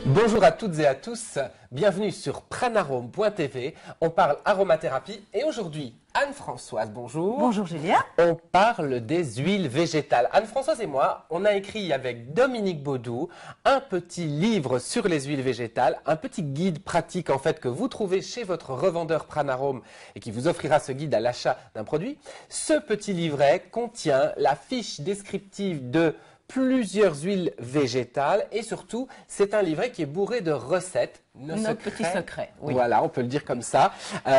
Bonjour à toutes et à tous, bienvenue sur pranarome.tv. On parle aromathérapie et aujourd'hui, Anne-Françoise, bonjour. Bonjour Julien. On parle des huiles végétales. Anne-Françoise et moi, on a écrit avec Dominique Baudou un petit livre sur les huiles végétales, un petit guide pratique en fait que vous trouvez chez votre revendeur Pranarome et qui vous offrira ce guide à l'achat d'un produit. Ce petit livret contient la fiche descriptive de plusieurs huiles végétales et surtout, c'est un livret qui est bourré de recettes. Nos petits secrets. Oui. Voilà, on peut le dire comme ça,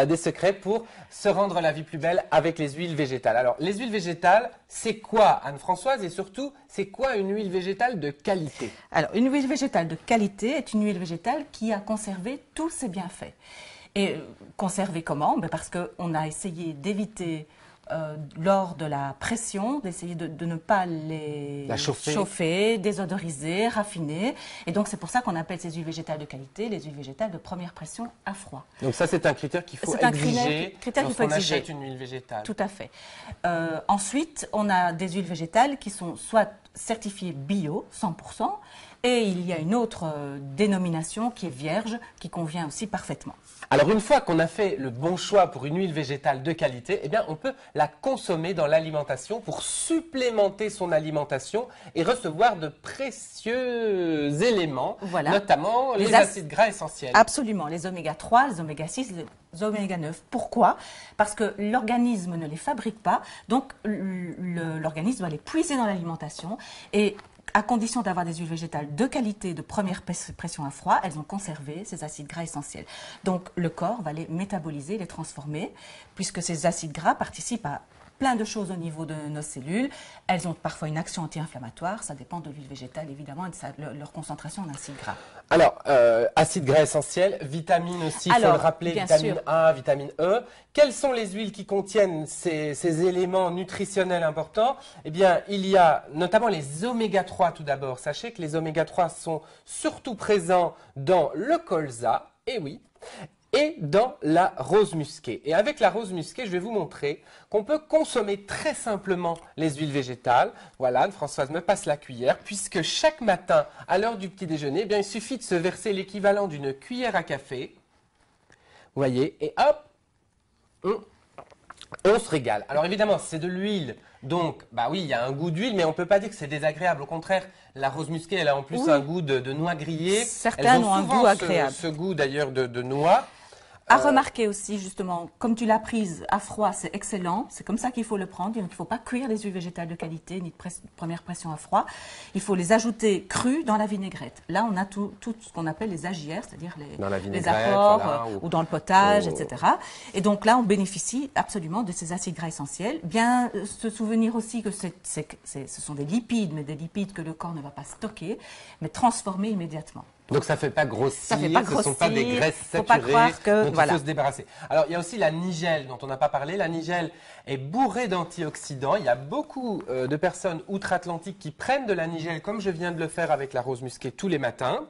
des secrets pour se rendre la vie plus belle avec les huiles végétales. Alors, les huiles végétales, c'est quoi, Anne-Françoise, et surtout, c'est quoi une huile végétale de qualité? Alors, une huile végétale de qualité est une huile végétale qui a conservé tous ses bienfaits. Et conservé comment? Parce qu'on a essayé d'éviter lors de la pression, d'essayer de ne pas les chauffer, désodoriser, raffiner. Et donc, c'est pour ça qu'on appelle ces huiles végétales de qualité les huiles végétales de première pression à froid. Donc ça, c'est un critère qu'il faut exiger lorsqu'on achète une huile végétale. Tout à fait. Ensuite, on a des huiles végétales qui sont soit certifiées bio, 100%, et il y a une autre dénomination qui est vierge, qui convient aussi parfaitement. Alors une fois qu'on a fait le bon choix pour une huile végétale de qualité, eh bien on peut la consommer dans l'alimentation pour supplémenter son alimentation et recevoir de précieux éléments, notamment les acides gras essentiels. Absolument, les oméga 3, les oméga 6, les oméga 9. Pourquoi? Parce que l'organisme ne les fabrique pas, donc l'organisme va les puiser dans l'alimentation et à condition d'avoir des huiles végétales de qualité, de première pression à froid, elles ont conservé ces acides gras essentiels. Donc le corps va les métaboliser, les transformer, puisque ces acides gras participent à plein de choses au niveau de nos cellules. Elles ont parfois une action anti-inflammatoire, ça dépend de l'huile végétale évidemment et de leur concentration en acides gras. Alors, acides gras essentiels, vitamines aussi, il faut le rappeler, vitamine A, vitamine E. Quelles sont les huiles qui contiennent ces éléments nutritionnels importants? Eh bien, il y a notamment les oméga 3 tout d'abord. Sachez que les oméga 3 sont surtout présents dans le colza, et oui, et dans la rose musquée. Et avec la rose musquée, je vais vous montrer qu'on peut consommer très simplement les huiles végétales. Voilà, Anne-Françoise me passe la cuillère, puisque chaque matin, à l'heure du petit déjeuner, eh bien, il suffit de se verser l'équivalent d'une cuillère à café. Vous voyez, et hop, on se régale. Alors évidemment, c'est de l'huile, donc bah oui, il y a un goût d'huile, mais on ne peut pas dire que c'est désagréable. Au contraire, la rose musquée, elle a en plus un goût de noix grillée. Certaines ont un goût agréable. Ce goût d'ailleurs de noix. À remarquer aussi, justement, comme tu l'as prise à froid, c'est excellent. C'est comme ça qu'il faut le prendre. Donc, il ne faut pas cuire les huiles végétales de qualité, ni de première pression à froid. Il faut les ajouter crues dans la vinaigrette. Là, on a tout ce qu'on appelle les AJR, c'est-à-dire les apports, voilà, ou dans le potage, etc. Et donc là, on bénéficie absolument de ces acides gras essentiels. Bien se souvenir aussi que ce sont des lipides, mais des lipides que le corps ne va pas stocker, mais transformer immédiatement. Donc ça ne fait pas grossir, ce ne sont pas des graisses saturées, faut pas croire que, dont il faut se débarrasser. Alors il y a aussi la nigelle dont on n'a pas parlé. La nigelle est bourrée d'antioxydants. Il y a beaucoup de personnes outre-Atlantique qui prennent de la nigelle comme je viens de le faire avec la rose musquée tous les matins.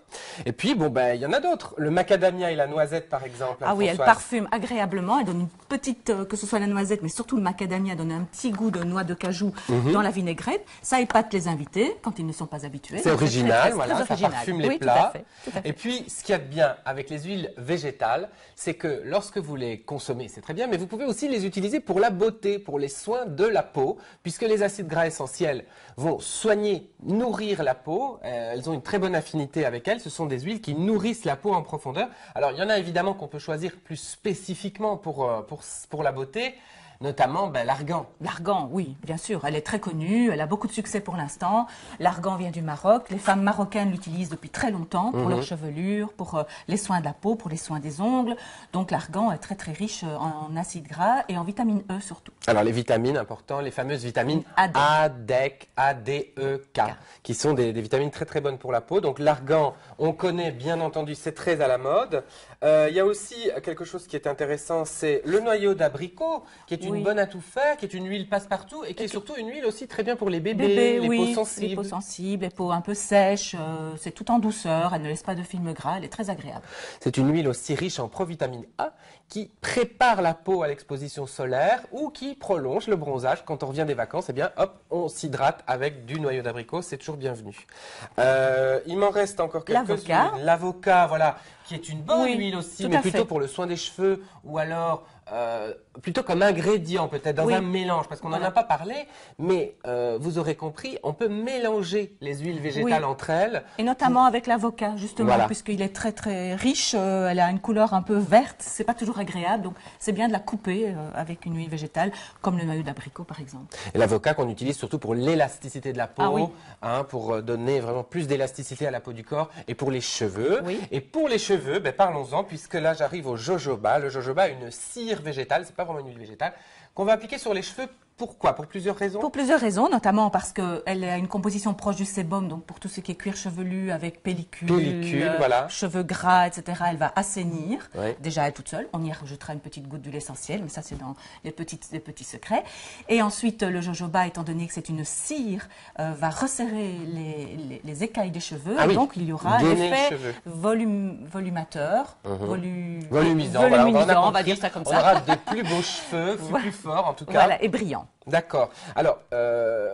Et puis bon ben il y en a d'autres. Le macadamia et la noisette par exemple. Ah oui, elle parfume agréablement. Elle donne une petite, que ce soit la noisette, mais surtout le macadamia donne un petit goût de noix de cajou dans la vinaigrette. Ça épate les invités quand ils ne sont pas habitués. C'est original, voilà, ça parfume les plats. Tout à fait. Et puis, ce qu'il y a de bien avec les huiles végétales, c'est que lorsque vous les consommez, c'est très bien, mais vous pouvez aussi les utiliser pour la beauté, pour les soins de la peau, puisque les acides gras essentiels vont soigner, nourrir la peau. Elles ont une très bonne affinité avec elles. Ce sont des huiles qui nourrissent la peau en profondeur. Alors, il y en a évidemment qu'on peut choisir plus spécifiquement pour la beauté. Notamment l'argan. L'argan, oui, bien sûr. Elle est très connue, elle a beaucoup de succès pour l'instant. L'argan vient du Maroc. Les femmes marocaines l'utilisent depuis très longtemps pour leur chevelure, pour les soins de la peau, pour les soins des ongles. Donc l'argan est très très riche en acides gras et en vitamine E surtout. Alors les vitamines, important, les fameuses vitamines A, D, E, K, qui sont des vitamines très très bonnes pour la peau. Donc l'argan, on connaît bien entendu, c'est très à la mode. Il y a aussi quelque chose qui est intéressant, c'est le noyau d'abricot, qui est une bonne à tout faire, qui est une huile passe-partout et qui est surtout une huile aussi très bien pour les bébés, les peaux sensibles. Les peaux sensibles, les peaux un peu sèches, c'est tout en douceur, elle ne laisse pas de film gras, elle est très agréable. C'est une huile aussi riche en provitamine A qui prépare la peau à l'exposition solaire ou qui prolonge le bronzage. Quand on revient des vacances, eh bien, hop, on s'hydrate avec du noyau d'abricot, c'est toujours bienvenu. Il m'en reste encore quelques-unes. L'avocat, voilà, qui est une bonne huile aussi, mais plutôt pour le soin des cheveux ou alors plutôt comme ingrédient peut-être dans un mélange, parce qu'on n'en a pas parlé, mais vous aurez compris, on peut mélanger les huiles végétales entre elles. Et notamment avec l'avocat, justement, puisqu'il est très très riche, elle a une couleur un peu verte, c'est pas toujours agréable, donc c'est bien de la couper avec une huile végétale, comme le noyau d'abricot par exemple. Et l'avocat qu'on utilise surtout pour l'élasticité de la peau, pour donner vraiment plus d'élasticité à la peau du corps, et pour les cheveux. Et pour les cheveux, parlons-en, puisque là j'arrive au jojoba. Le jojoba est une cire végétale, c'est pas vraiment une huile végétale, qu'on va appliquer sur les cheveux. Pourquoi? Pour plusieurs raisons? Pour plusieurs raisons, notamment parce qu'elle a une composition proche du sébum, donc pour tout ce qui est cuir chevelu avec pellicule, cheveux gras, etc., elle va assainir, déjà elle toute seule. On y rajoutera une petite goutte d'huile essentielle, mais ça c'est dans les petits secrets. Et ensuite, le jojoba, étant donné que c'est une cire, va resserrer les écailles des cheveux, et donc il y aura l'effet volumateur, volumisant, on va dire ça comme ça. On aura de plus beaux cheveux, plus forts en tout cas. Voilà, et brillants. D'accord. Alors,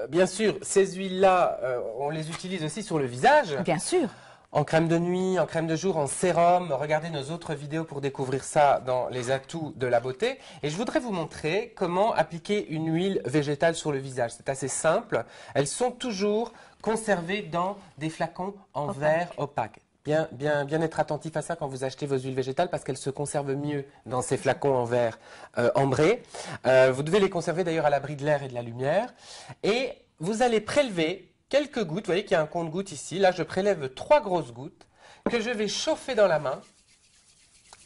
bien sûr, ces huiles-là, on les utilise aussi sur le visage. Bien sûr. En crème de nuit, en crème de jour, en sérum. Regardez nos autres vidéos pour découvrir ça dans les atouts de la beauté. Et je voudrais vous montrer comment appliquer une huile végétale sur le visage. C'est assez simple. Elles sont toujours conservées dans des flacons en verre opaque. Bien être attentif à ça quand vous achetez vos huiles végétales parce qu'elles se conservent mieux dans ces flacons en verre ambré. Vous devez les conserver d'ailleurs à l'abri de l'air et de la lumière. Et vous allez prélever quelques gouttes. Vous voyez qu'il y a un compte-gouttes ici. Là, je prélève 3 grosses gouttes que je vais chauffer dans la main.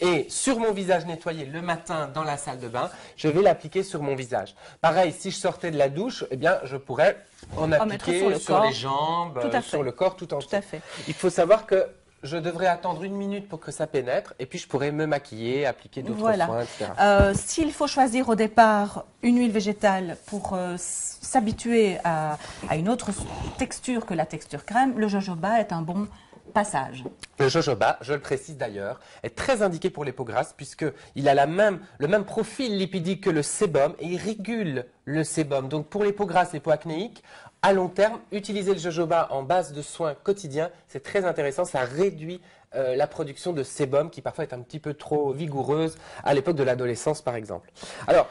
Et sur mon visage nettoyé le matin dans la salle de bain, je vais l'appliquer sur mon visage. Pareil, si je sortais de la douche, eh bien, je pourrais en appliquer sur les jambes, sur le corps tout entier. Tout à fait. Il faut savoir que je devrais attendre 1 minute pour que ça pénètre et puis je pourrais me maquiller, appliquer d'autres soins, etc. S'il faut choisir au départ une huile végétale pour s'habituer à une autre texture que la texture crème, le jojoba est un bon passage. Le jojoba, je le précise d'ailleurs, est très indiqué pour les peaux grasses puisqu'il a le même profil lipidique que le sébum et il régule le sébum. Donc pour les peaux grasses, les peaux acnéiques, à long terme, utiliser le jojoba en base de soins quotidiens, c'est très intéressant, ça réduit la production de sébum qui parfois est un petit peu trop vigoureuse à l'époque de l'adolescence par exemple. Alors,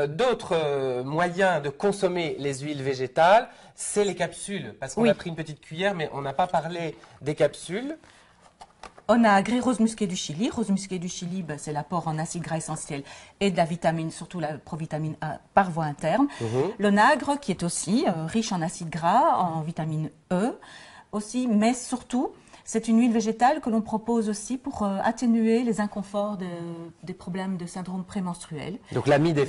d'autres moyens de consommer les huiles végétales, c'est les capsules, parce qu'on a pris une petite cuillère, mais on n'a pas parlé des capsules. Onagre, rose musquée du Chili. Rose musquée du Chili, c'est l'apport en acides gras essentiels et de la vitamine, surtout la provitamine A par voie interne. L'onagre, qui est aussi riche en acides gras, en vitamine E aussi, mais surtout, c'est une huile végétale que l'on propose aussi pour atténuer les inconforts des problèmes de syndrome prémenstruel. Donc l'ami des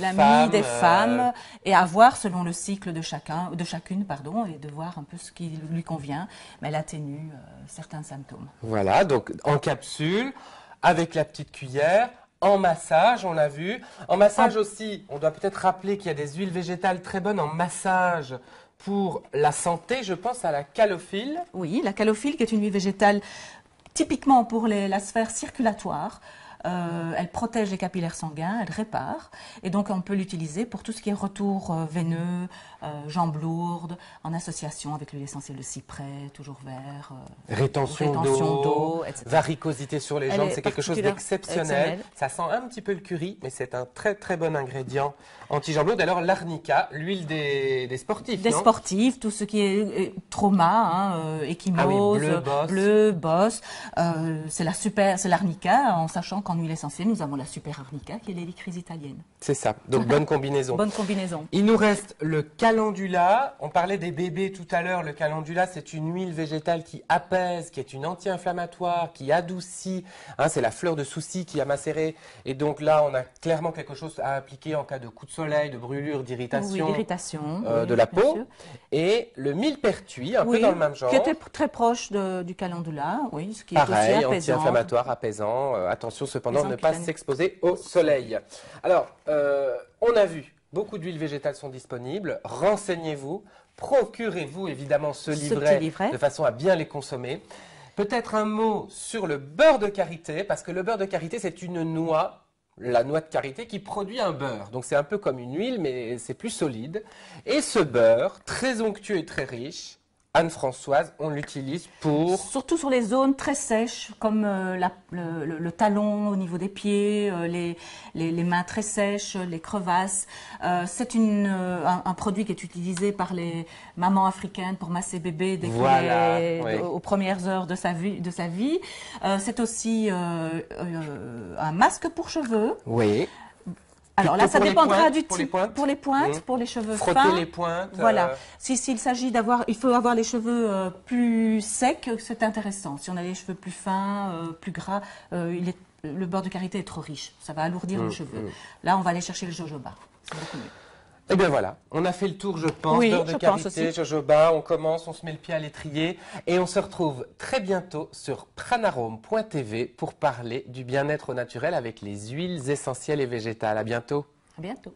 femmes et à voir selon le cycle de chacune, et de voir un peu ce qui lui convient, mais elle atténue certains symptômes. Voilà, donc en capsule, avec la petite cuillère. En massage, on l'a vu. En massage aussi, on doit peut-être rappeler qu'il y a des huiles végétales très bonnes en massage pour la santé. Je pense à la calophylle. Oui, la calophylle qui est une huile végétale typiquement pour la sphère circulatoire. Elle protège les capillaires sanguins, elle répare. Et donc, on peut l'utiliser pour tout ce qui est retour veineux, jambes lourdes, en association avec l'huile essentielle de cyprès, toujours vert. Rétention d'eau, etc. Varicosité sur les jambes, c'est quelque chose d'exceptionnel. Ça sent un petit peu le curry, mais c'est un très très bon ingrédient anti-jambes lourdes. Alors, l'arnica, l'huile des sportifs, Des sportifs, tout ce qui est trauma, ecchymose, bleu, bosse. C'est l'arnica, en sachant qu'en huile essentielle, nous avons la super arnica, qui est l'hélicryse italienne. C'est ça, donc bonne combinaison. Bonne combinaison. Il nous reste le calendula. On parlait des bébés tout à l'heure. Le calendula, c'est une huile végétale qui apaise, qui est une anti-inflammatoire, qui adoucit. C'est la fleur de souci qui a macéré. Et donc là, on a clairement quelque chose à appliquer en cas de coup de soleil, de brûlure, d'irritation de la peau. Et le millepertuis, un peu dans le même genre. Qui était très proche du calendula, ce qui est pareil, aussi apaisant. Anti-inflammatoire, apaisant. Attention cependant, ne pas s'exposer au soleil. Alors, on a vu Beaucoup d'huiles végétales sont disponibles. Renseignez-vous. Procurez-vous évidemment ce livret de façon à bien les consommer. Peut-être un mot sur le beurre de karité, parce que le beurre de karité, c'est une noix, la noix de karité, qui produit un beurre. Donc c'est un peu comme une huile, mais c'est plus solide. Et ce beurre, très onctueux et très riche, Anne-Françoise, on l'utilise pour... Surtout sur les zones très sèches, comme le talon au niveau des pieds, les mains très sèches, les crevasses. C'est un produit qui est utilisé par les mamans africaines pour masser bébé dès aux premières heures de sa vie. C'est aussi un masque pour cheveux. Oui. Alors là, ça dépendra du type. Pour les pointes, pour les cheveux fins. Frotter les pointes. Voilà. S'il s'agit il faut avoir les cheveux plus secs, c'est intéressant. Si on a les cheveux plus fins, plus gras, le beurre de karité est trop riche. Ça va alourdir le cheveu. Là, on va aller chercher le jojoba. C'est beaucoup mieux. Eh bien voilà, on a fait le tour, je pense, beurre de karité, jojoba, on commence, on se met le pied à l'étrier et on se retrouve très bientôt sur pranarome.tv pour parler du bien-être au naturel avec les huiles essentielles et végétales. À bientôt. À bientôt.